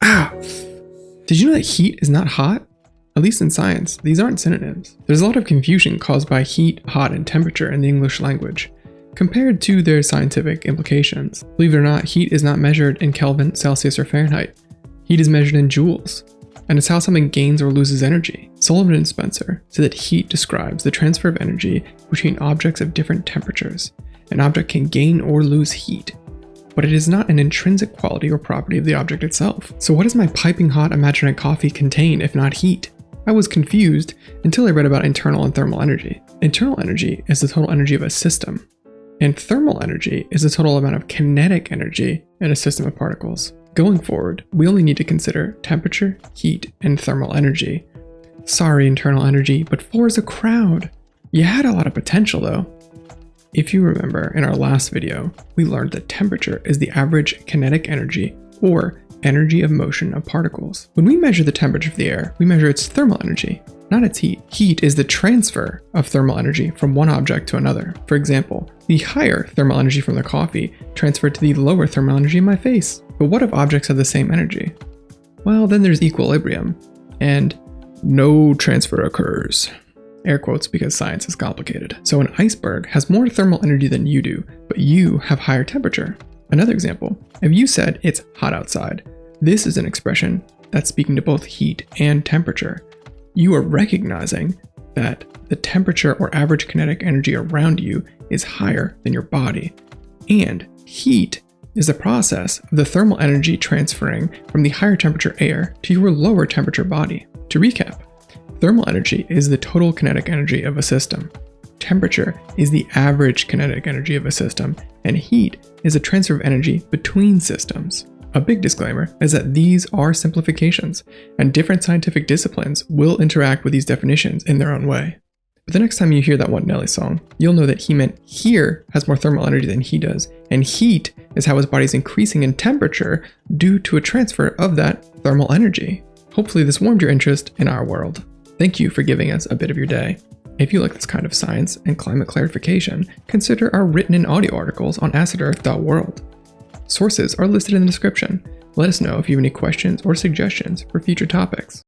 Ah! Did you know that heat is not hot? At least in science, these aren't synonyms. There's a lot of confusion caused by heat, hot, and temperature in the English language, compared to their scientific implications. Believe it or not, heat is not measured in Kelvin, Celsius, or Fahrenheit. Heat is measured in joules, and it's how something gains or loses energy. Sullivan and Spencer say that heat describes the transfer of energy between objects of different temperatures. An object can gain or lose heat, but it is not an intrinsic quality or property of the object itself. So what does my piping hot imaginary coffee contain if not heat? I was confused until I read about internal and thermal energy. Internal energy is the total energy of a system, and thermal energy is the total amount of kinetic energy in a system of particles. Going forward, we only need to consider temperature, heat, and thermal energy. Sorry, internal energy, but 4 is a crowd. You had a lot of potential though. If you remember, in our last video, we learned that temperature is the average kinetic energy, or energy of motion of particles. When we measure the temperature of the air, we measure its thermal energy, not its heat. Heat is the transfer of thermal energy from one object to another. For example, the higher thermal energy from the coffee transferred to the lower thermal energy in my face. But what if objects have the same energy? Well, then there's equilibrium, and no transfer occurs. Air quotes because science is complicated. So an iceberg has more thermal energy than you do, but you have higher temperature. Another example, if you said it's hot outside, this is an expression that's speaking to both heat and temperature. You are recognizing that the temperature or average kinetic energy around you is higher than your body. And heat is the process of the thermal energy transferring from the higher temperature air to your lower temperature body. To recap, thermal energy is the total kinetic energy of a system. Temperature is the average kinetic energy of a system, and heat is a transfer of energy between systems. A big disclaimer is that these are simplifications, and different scientific disciplines will interact with these definitions in their own way. But the next time you hear that one Nelly song, you'll know that he meant here has more thermal energy than he does, and heat is how his body is increasing in temperature due to a transfer of that thermal energy. Hopefully this warmed your interest in our world. Thank you for giving us a bit of your day. If you like this kind of science and climate clarification, consider our written and audio articles on acidearth.world. Sources are listed in the description. Let us know if you have any questions or suggestions for future topics.